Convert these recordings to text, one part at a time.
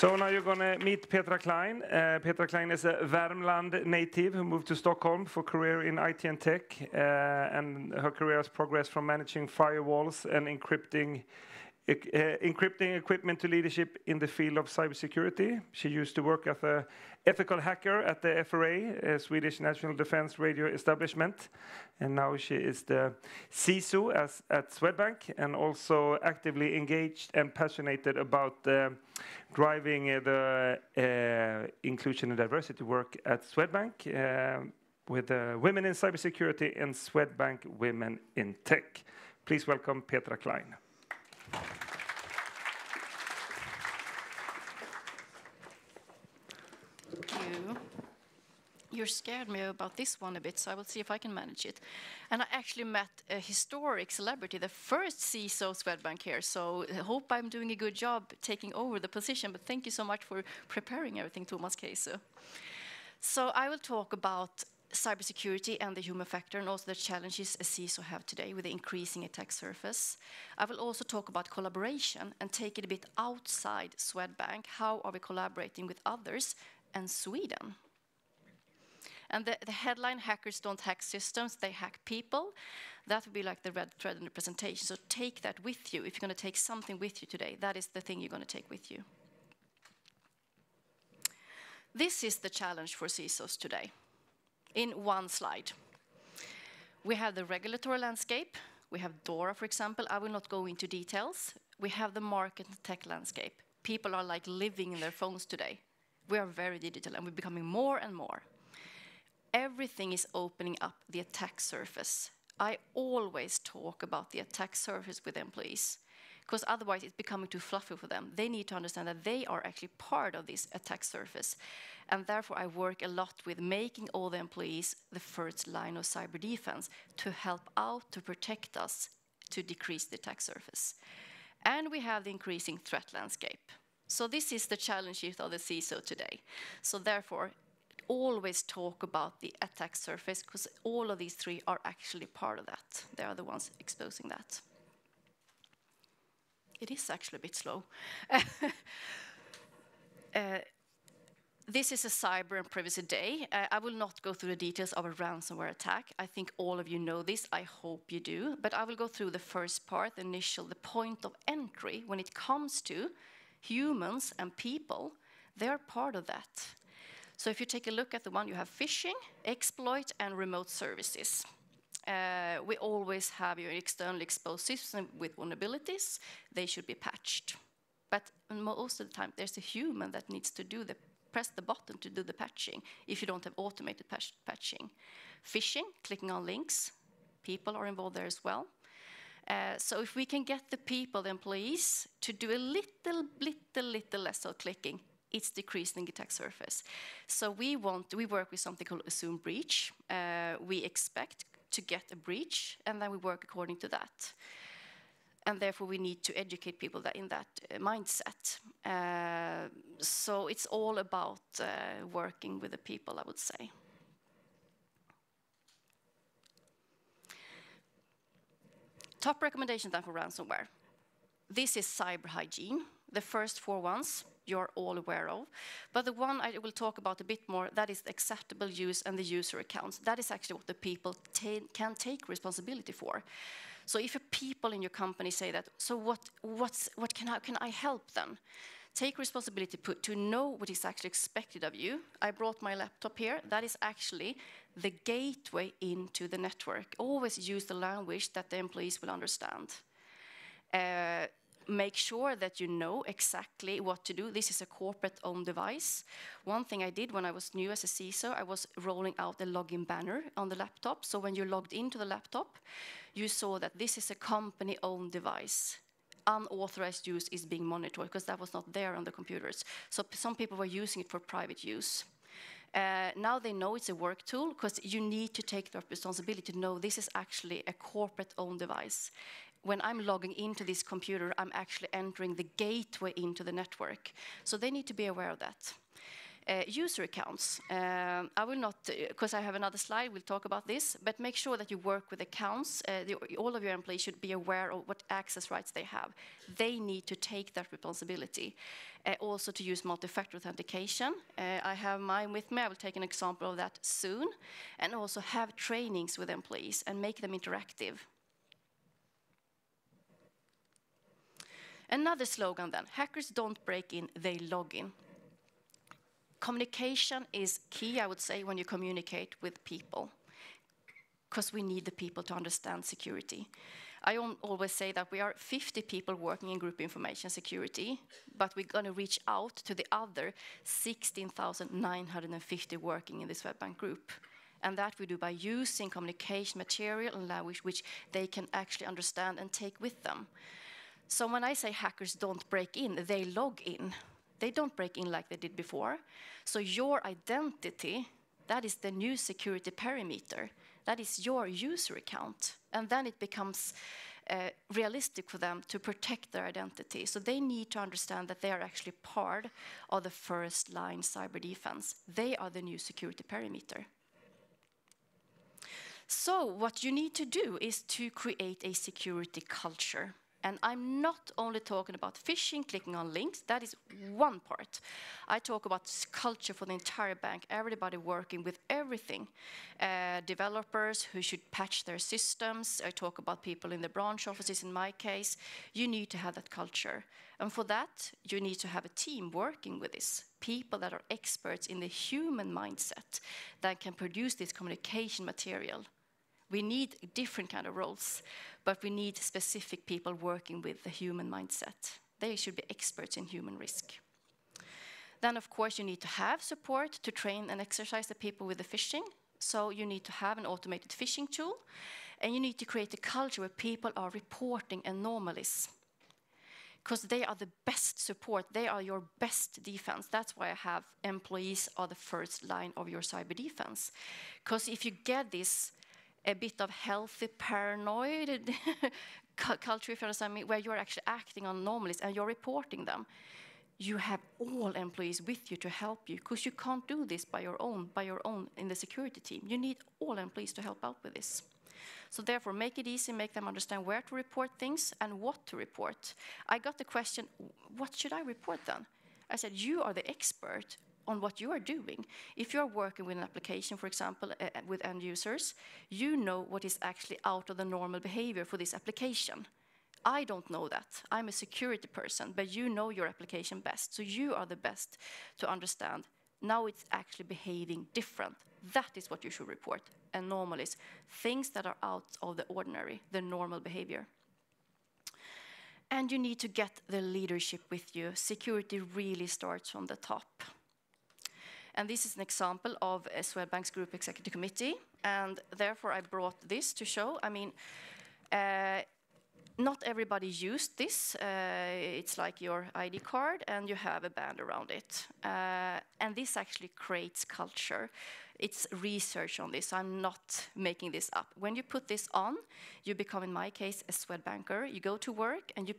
So now you're going to meet Petra Klein. Petra Klein is a Värmland native who moved to Stockholm for career in IT and tech, and her career has progressed from managing firewalls and encrypting equipment to leadership in the field of cybersecurity. She used to work as an ethical hacker at the FRA, a Swedish National Defense Radio Establishment, and now she is the CISO at Swedbank, and also actively engaged and passionate about driving the inclusion and diversity work at Swedbank with Women in Cybersecurity and Swedbank Women in Tech. Please welcome Petra Klein. You scared me about this one a bit, so I will see if I can manage it. And I actually met a historic celebrity, the first CISO Swedbank here, so I hope I'm doing a good job taking over the position, but thank you so much for preparing everything, Thomas Case. So I will talk about cybersecurity and the human factor, and also the challenges a CISO have today with the increasing attack surface. I will also talk about collaboration and take it a bit outside Swedbank. How are we collaborating with others and Sweden? And the headline, hackers don't hack systems, they hack people. That would be like the red thread in the presentation. So take that with you. If you're going to take something with you today, that is the thing you're going to take with you. This is the challenge for CISOs today. In one slide, we have the regulatory landscape. We have DORA, for example. I will not go into details. We have the market and tech landscape. People are like living in their phones today. We are very digital, and we're becoming more and more. Everything is opening up the attack surface. I always talk about the attack surface with employees, because otherwise it's becoming too fluffy for them. They need to understand that they are actually part of this attack surface. And therefore I work a lot with making all the employees the first line of cyber defense to help out, to protect us, to decrease the attack surface. And we have the increasing threat landscape. So this is the challenge of the CISO today. So therefore, always talk about the attack surface, because all of these three are actually part of that. They are the ones exposing that. It is actually a bit slow. This is a cyber and privacy day. I will not go through the details of a ransomware attack. I think all of you know this. I hope you do. But I will go through the first part, the point of entry. When it comes to humans and people, they are part of that. So if you take a look at the one, you have phishing, exploit, and remote services. We always have your externally exposed system with vulnerabilities. They should be patched. But most of the time, there's a human that needs to press the button to do the patching if you don't have automated patching. Phishing, clicking on links, people are involved there as well. So if we can get the people, the employees, to do a little less of clicking, it's decreasing the attack surface. So we work with something called assume breach. We expect to get a breach, and then we work according to that. And therefore, we need to educate people in that mindset. So it's all about working with the people, I would say. Top recommendation then for ransomware. This is cyber hygiene. The first four ones you're all aware of. But the one I will talk about a bit more, that is acceptable use and the user accounts. That is actually what the people can take responsibility for. So if people in your company say that, so what can I help them? Take responsibility to know what is actually expected of you. I brought my laptop here. That is actually the gateway into the network. Always use the language that the employees will understand. Make sure that you know exactly what to do. This is a corporate-owned device. One thing I did when I was new as a CISO, I was rolling out a login banner on the laptop. So when you logged into the laptop, you saw that this is a company-owned device. Unauthorized use is being monitored, because that was not there on the computers. So some people were using it for private use. Now they know it's a work tool, because you need to take the responsibility to know this is actually a corporate-owned device. When I'm logging into this computer, I'm actually entering the gateway into the network. So they need to be aware of that. User accounts. I will not, because I have another slide, we'll talk about this, but make sure that you work with accounts. All of your employees should be aware of what access rights they have. They need to take that responsibility. Also to use multi-factor authentication. I have mine with me, I will take an example of that soon. And also have trainings with employees and make them interactive. Another slogan then, hackers don't break in, they log in. Communication is key, I would say, when you communicate with people, because we need the people to understand security. I always say that we are 50 people working in group information security, but we're going to reach out to the other 16,950 working in this Swedbank group. And that we do by using communication material and language which they can actually understand and take with them. So when I say hackers don't break in, they log in. They don't break in like they did before. So your identity, that is the new security perimeter. That is your user account. And then it becomes realistic for them to protect their identity. So they need to understand that they are actually part of the first line cyber defense. They are the new security perimeter. So what you need to do is to create a security culture. And I'm not only talking about phishing, clicking on links, that is one part. I talk about culture for the entire bank, everybody working with everything. Developers who should patch their systems. I talk about people in the branch offices, in my case. You need to have that culture. And for that, you need to have a team working with this. People that are experts in the human mindset that can produce this communication material. We need different kind of roles, but we need specific people working with the human mindset. They should be experts in human risk. Then, of course, you need to have support to train and exercise the people with the phishing. So you need to have an automated phishing tool, and you need to create a culture where people are reporting anomalies. Because they are the best support, they are your best defense. That's why I have employees are the first line of your cyber defense. Because if you get this a bit of healthy, paranoid culture, if you understand me, where you're actually acting on anomalies and you're reporting them, you have all employees with you to help you, because you can't do this by your own in the security team. You need all employees to help out with this. So therefore, make it easy, make them understand where to report things and what to report. I got the question, what should I report then? I said, you are the expert on what you are doing. If you're working with an application, for example, with end users, you know what is actually out of the normal behavior for this application. I don't know that. I'm a security person, but you know your application best. So you are the best to understand. Now it's actually behaving different. That is what you should report. Anomalies, things that are out of the ordinary, the normal behavior. And you need to get the leadership with you. Security really starts from the top. And this is an example of a Swedbank's Group Executive Committee. And therefore, I brought this to show. I mean, not everybody used this. It's like your ID card, and you have a band around it. And this actually creates culture. It's research on this. I'm not making this up. When you put this on, you become, in my case, a Swedbanker. You go to work, and you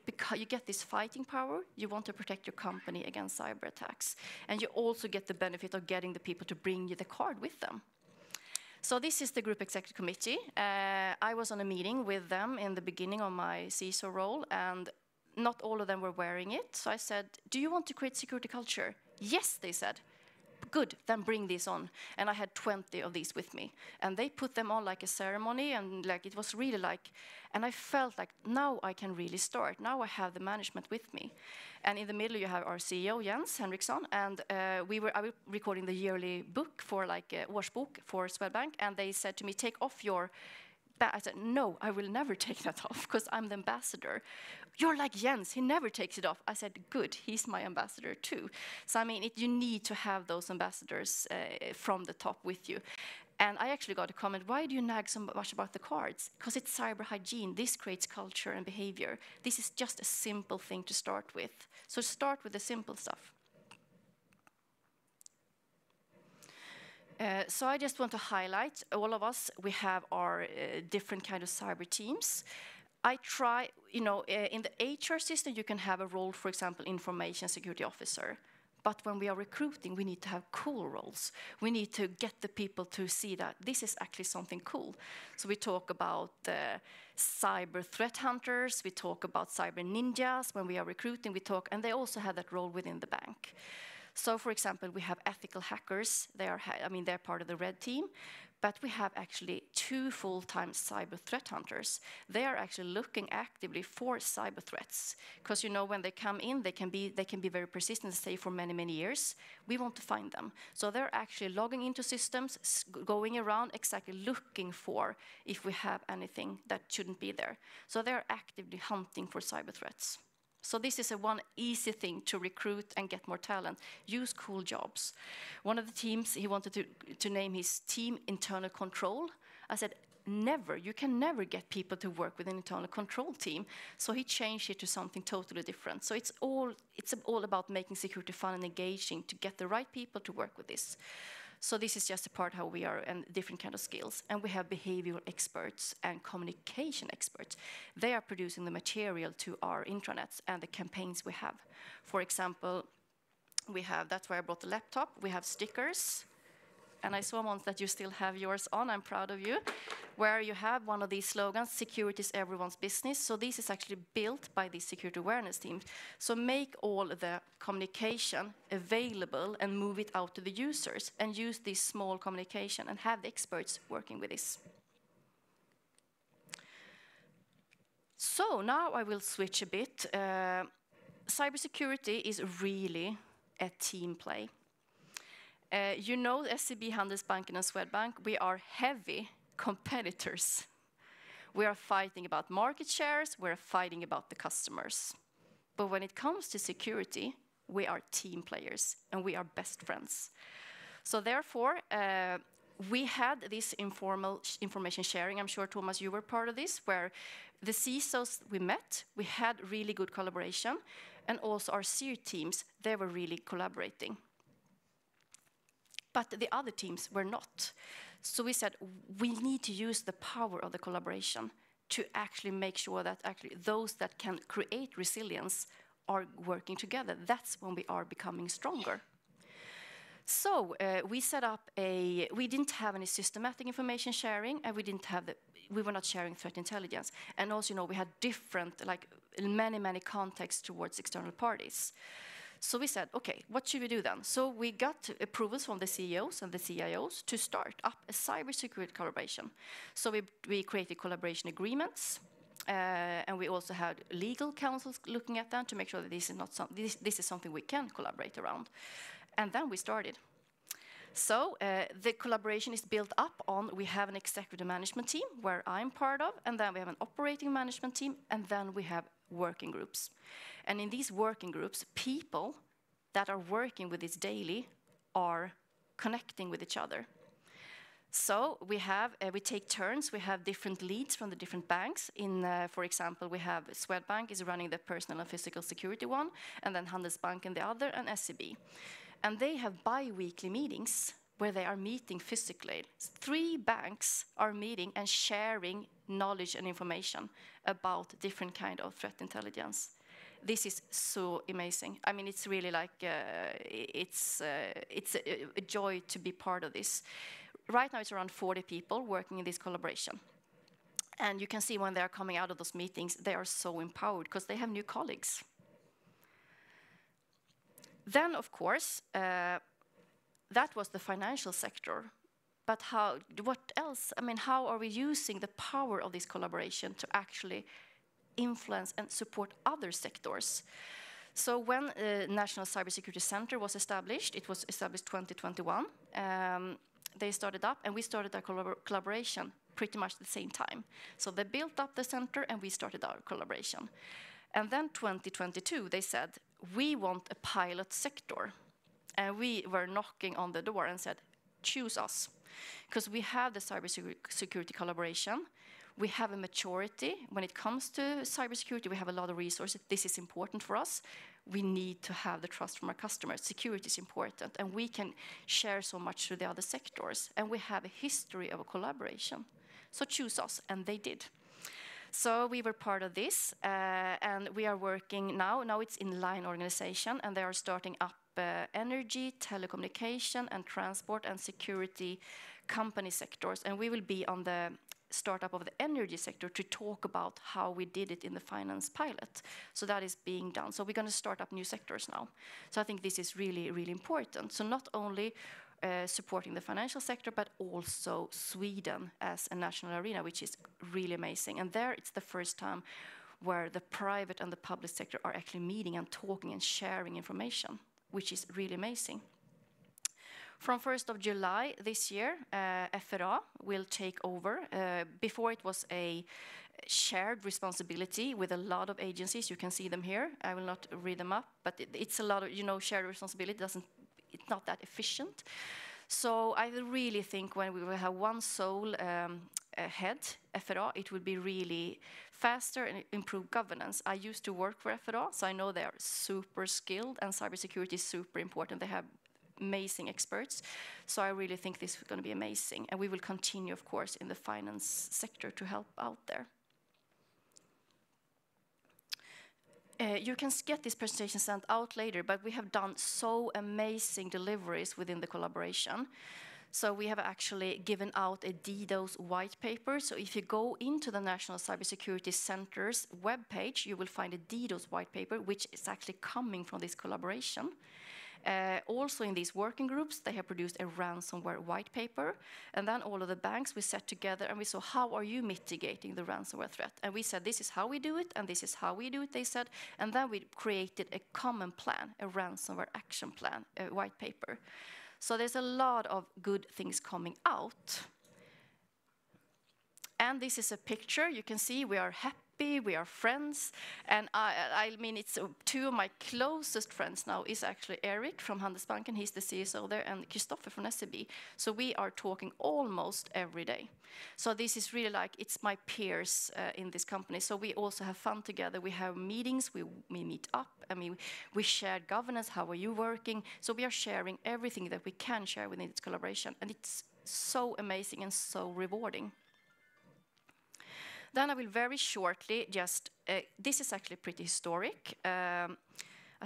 get this fighting power. You want to protect your company against cyber attacks. And you also get the benefit of getting the people to bring you the card with them. So this is the Group Executive Committee. I was on a meeting with them in the beginning of my CISO role, and not all of them were wearing it. So I said, do you want to create security culture? Yes, they said. Good, then bring these on. And I had 20 of these with me. And they put them on like a ceremony, and like it was really like, and I felt like now I can really start. Now I have the management with me. And in the middle you have our CEO, Jens Henriksson, and I was recording the yearly book for like årsbok for Swedbank, and they said to me, take off your I said, no, I will never take that off because I'm the ambassador. You're like Jens, he never takes it off. I said, good, he's my ambassador too. So I mean, you need to have those ambassadors from the top with you. And I actually got a comment, why do you nag so much about the cards? Because it's cyber hygiene. This creates culture and behavior. This is just a simple thing to start with. So start with the simple stuff. So I just want to highlight, all of us, we have our different kind of cyber teams. I try, in the HR system, you can have a role, for example, information security officer. But when we are recruiting, we need to have cool roles. We need to get the people to see that this is actually something cool. So we talk about cyber threat hunters, we talk about cyber ninjas. When we are recruiting, and they also have that role within the bank. So for example, we have ethical hackers. They're part of the red team. But we have actually 2 full-time cyber threat hunters. They are actually looking actively for cyber threats. Because when they come in, they can be very persistent, stay for many, many years. We want to find them. So they're actually logging into systems, going around exactly looking for if we have anything that shouldn't be there. So they're actively hunting for cyber threats. So this is one easy thing to recruit and get more talent. Use cool jobs. One of the teams, he wanted to name his team internal control. I said, never, you can never get people to work with an internal control team. So he changed it to something totally different. So it's all about making security fun and engaging to get the right people to work with this. So this is just a part how we are and different kind of skills. And we have behavioral experts and communication experts. They are producing the material to our intranets and the campaigns we have. For example, that's why I brought the laptop. We have stickers. And I saw once that you still have yours on. I'm proud of you. Where you have one of these slogans, security is everyone's business. So this is actually built by the security awareness team. So make all the communication available and move it out to the users and use this small communication and have the experts working with this. So now I will switch a bit. Cybersecurity is really a team play. SEB, Handelsbanken, and Swedbank, we are heavy competitors. We are fighting about market shares, we're fighting about the customers. But when it comes to security, we are team players, and we are best friends. So therefore, we had this informal information sharing. I'm sure, Thomas, you were part of this, where the CISOs we met, we had really good collaboration, and also our CIR teams, they were really collaborating. But the other teams were not. So we said, we need to use the power of the collaboration to actually make sure that actually those that can create resilience are working together. That's when we are becoming stronger. So we set up we didn't have any systematic information sharing, and we were not sharing threat intelligence. And also, we had different, many contexts towards external parties. So we said, okay, what should we do then? So we got approvals from the CEOs and the CIOs to start up a cybersecurity collaboration. So we created collaboration agreements, and we also had legal counsels looking at them to make sure that this is something we can collaborate around. And then we started. So the collaboration is built up on, we have an executive management team where I'm part of, and then we have an operating management team, and then we have working groups. And in these working groups, people that are working with this daily are connecting with each other. So we take turns. We have different leads from the different banks. For example, we have Swedbank is running the personal and physical security one, and then Handelsbanken the other, and SEB. And they have bi-weekly meetings where they are meeting physically. 3 banks are meeting and sharing knowledge and information about different kind of threat intelligence. This is so amazing. I mean, it's really it's a joy to be part of this. Right now, it's around 40 people working in this collaboration. And you can see when they are coming out of those meetings, they are so empowered because they have new colleagues. Then, of course, that was the financial sector. But what else? I mean, how are we using the power of this collaboration to actually influence and support other sectors? So when the National Cybersecurity Center was established, it was established 2021, they started up, and we started our collaboration pretty much at the same time. So they built up the center, and we started our collaboration. And then 2022, they said, we want a pilot sector. And we were knocking on the door and said, choose us. Because we have the cybersecurity collaboration. We have a maturity. When it comes to cybersecurity, we have a lot of resources. This is important for us. We need to have the trust from our customers. Security is important. And we can share so much to the other sectors. And we have a history of a collaboration. So choose us. And they did. So we were part of this, and we are working now. Now it's in line organization, and they are starting up energy, telecommunication, and transport and security company sectors. And we will be on the startup of the energy sector to talk about how we did it in the finance pilot. So that is being done. So we're going to start up new sectors now. So I think this is really, really important. So not only supporting the financial sector, but also Sweden as a national arena, which is really amazing. And there it's the first time where the private and the public sector are actually meeting and talking and sharing information, which is really amazing. From 1st of July this year, FRA will take over. Before it was a shared responsibility with a lot of agencies. You can see them here. I will not read them up, but it's a lot of, shared responsibility. It's not that efficient. So I really think when we will have one sole head, FRA, it will be really faster and improve governance. I used to work for FRA, so I know they are super skilled, and cybersecurity is super important. They have amazing experts. So I really think this is going to be amazing. And we will continue, of course, in the finance sector to help out there. You can get this presentation sent out later, but we have done so amazing deliveries within the collaboration. So we have actually given out a DDoS white paper. So if you go into the National Cybersecurity Center's webpage, you will find a DDoS white paper, which is actually coming from this collaboration. Also in these working groups, they have produced a ransomware white paper. And then all of the banks, we sat together and we saw, how are you mitigating the ransomware threat? And we said, this is how we do it, and this is how we do it, they said. And then we created a common plan, a ransomware action plan, a white paper. So there's a lot of good things coming out. And this is a picture. You can see we are happy, we are friends. And I mean, it's two of my closest friends now is actually Eric from Handelsbanken. He's the CISO there, and Christopher from SEB. So we are talking almost every day. So this is really like, it's my peers in this company. So we also have fun together. We have meetings, we meet up. I mean, we share governance, how are you working? So we are sharing everything that we can share within this collaboration. And it's so amazing and so rewarding. Then I will very shortly just, this is actually pretty historic. I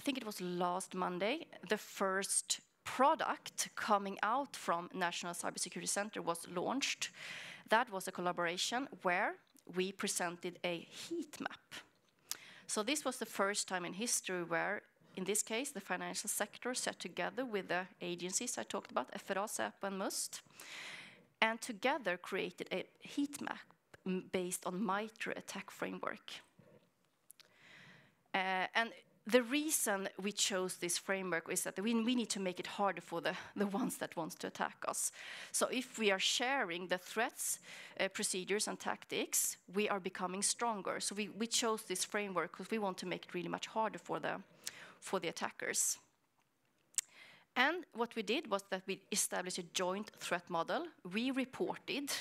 think it was last Monday, the first product coming out from National Cybersecurity Center was launched. That was a collaboration where we presented a heat map. So this was the first time in history where, in this case, the financial sector sat together with the agencies I talked about, FRA, SÄPO, and MUST, and together created a heat map based on MITRE attack framework. And the reason we chose this framework is that we need to make it harder for the ones that want to attack us. So if we are sharing the threats, procedures, and tactics, we are becoming stronger. So we chose this framework because we want to make it really much harder for the attackers. And what we did was that we established a joint threat model. We reported,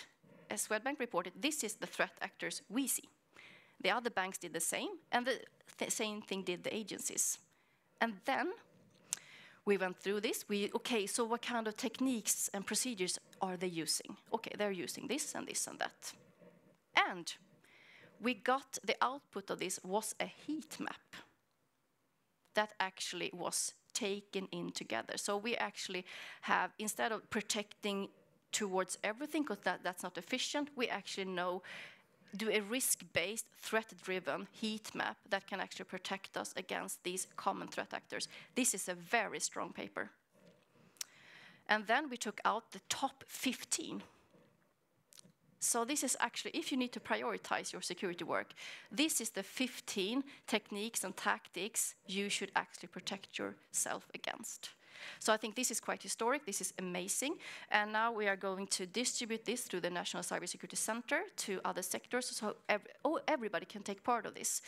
as Swedbank reported, this is the threat actors we see. The other banks did the same, and the same thing did the agencies. And then we went through this. Okay, so what kind of techniques and procedures are they using? Okay, they're using this and this and that. And we got the output of this was a heat map that actually was taken in together. So we actually have, instead of protecting towards everything, because that's not efficient, we actually do a risk-based, threat-driven heat map that can actually protect us against these common threat actors. This is a very strong paper. And then we took out the top 15. So this is actually, if you need to prioritize your security work, this is the 15 techniques and tactics you should actually protect yourself against. So I think this is quite historic, this is amazing, and now we are going to distribute this through the National Cybersecurity Center to other sectors, so everybody can take part of this.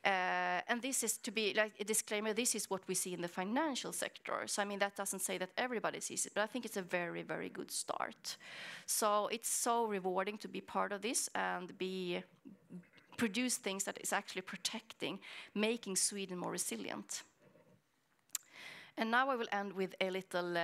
And this is, to be like a disclaimer, this is what we see in the financial sector. So I mean, that doesn't say that everybody sees it, but I think it's a very, very good start. So it's so rewarding to be part of this and produce things that is actually protecting, making Sweden more resilient. And now I will end with a little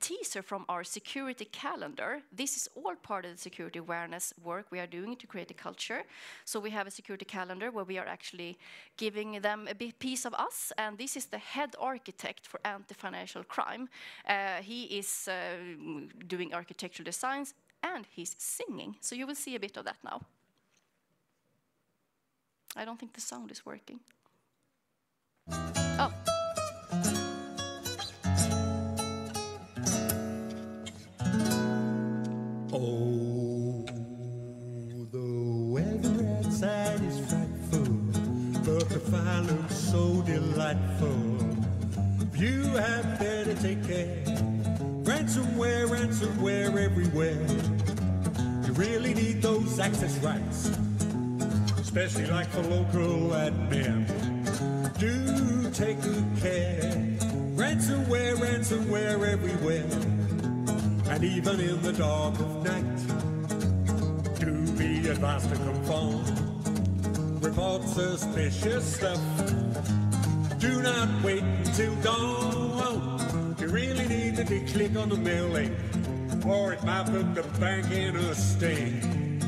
teaser from our security calendar. This is all part of the security awareness work we are doing to create a culture. So we have a security calendar where we are actually giving them a big piece of us, and this is the head architect for anti-financial crime. He is doing architectural designs, and he's singing. So you will see a bit of that now. I don't think the sound is working. Oh. Oh, the weather outside is frightful, but the fire looks so delightful. You have better take care. Ransomware, ransomware everywhere. You really need those access rights, especially like for local admin. Do take good care. Ransomware, ransomware everywhere. And even in the dark of night, do be advised to conform. Report suspicious stuff. Do not wait until dawn. You really need to click on the mail link, or it might put the bank in a sting.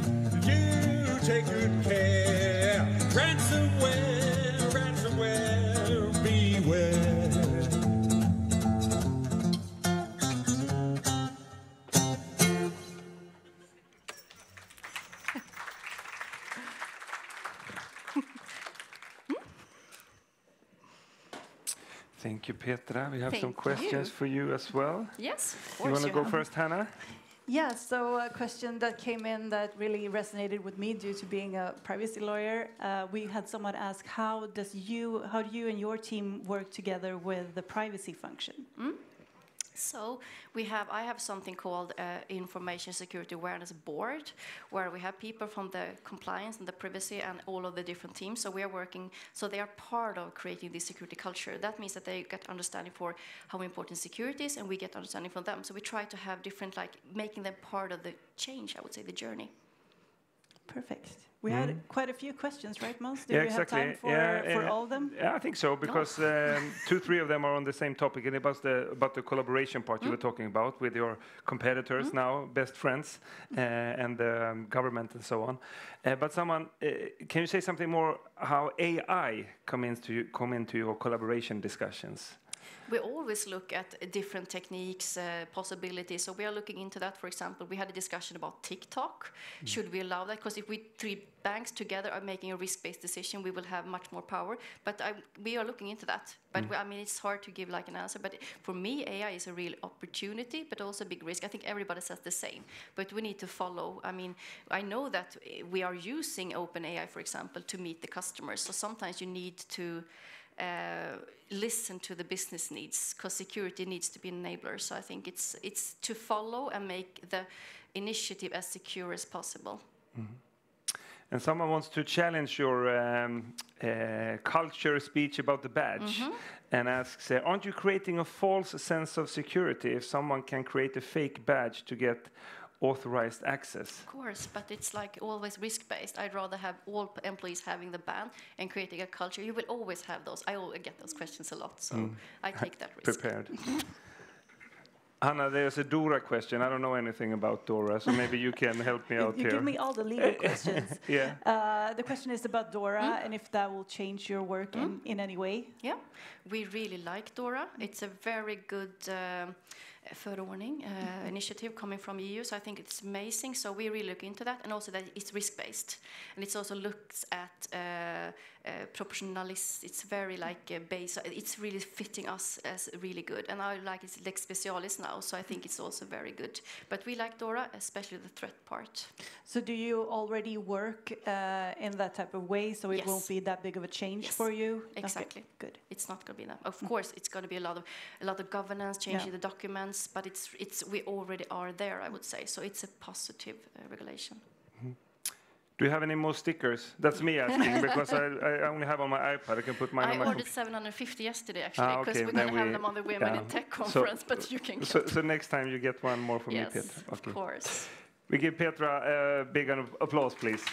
You take good care. Ransomware, ransomware, beware. Thank you, Petra. We have Thank some questions you. for you as well. Yes, of course. You want to go have. first, Hannah? Yeah, so a question that came in that really resonated with me due to being a privacy lawyer. We had someone ask, how do you and your team work together with the privacy function? So I have something called Information Security Awareness Board, where we have people from the compliance and the privacy and all of the different teams. So we are working, so they are part of creating this security culture. That means that they get understanding for how important security is, and we get understanding from them. So we try to have different, like making them part of the change, I would say, the journey. Perfect. We had quite a few questions, right, Måns? Did Yeah, we exactly. have time for all of them? Yeah, I think so, because 2-3 of them are on the same topic, and about the collaboration part you were talking about with your competitors now, best friends, and the government and so on. But can you say something more how AI come into your collaboration discussions? We always look at different techniques, possibilities. So we are looking into that. For example, we had a discussion about TikTok. Should we allow that? Because if we 3 banks together are making a risk-based decision, we will have much more power. But we are looking into that. But I mean, it's hard to give like an answer. But for me, AI is a real opportunity, but also a big risk. I think everybody says the same. But we need to follow. I mean, I know that we are using OpenAI, for example, to meet the customers. So sometimes you need to listen to the business needs, because security needs to be an enabler. So I think it's to follow and make the initiative as secure as possible. And someone wants to challenge your culture speech about the badge and asks, aren't you creating a false sense of security if someone can create a fake badge to get authorized access? Of course, but it's like always risk-based. I'd rather have all employees having the ban and creating a culture. You will always have those. I get those questions a lot, so I take that risk. Prepared. Anna, there's a DORA question. I don't know anything about DORA, so maybe you can help me out You here. give me all the legal questions. Yeah. The question is about DORA and if that will change your work in any way. Yeah, we really like DORA. It's a very good förordning initiative coming from EU, so I think it's amazing. So we really look into that, and also that it's risk-based, and it also looks at proportionalist. It's very like base. It's really fitting us as really good, and I like it's lex specialis now, so I think it's also very good. But we like DORA, especially the threat part. So do you already work in that type of way, so it won't be that big of a change for you? Exactly. Okay, good. It's not going to be that. Of course, it's going to be a lot of governance, changing the documents, but we already are there, I would say. So it's a positive regulation. Do you have any more stickers? That's me asking, because I only have on my iPad. I can put mine on my I ordered 750 yesterday, actually, because we're going to have them on the Women in Tech conference, but you can get so next time you get one more from me, Petra. Yes, of course. We give Petra a big applause, please.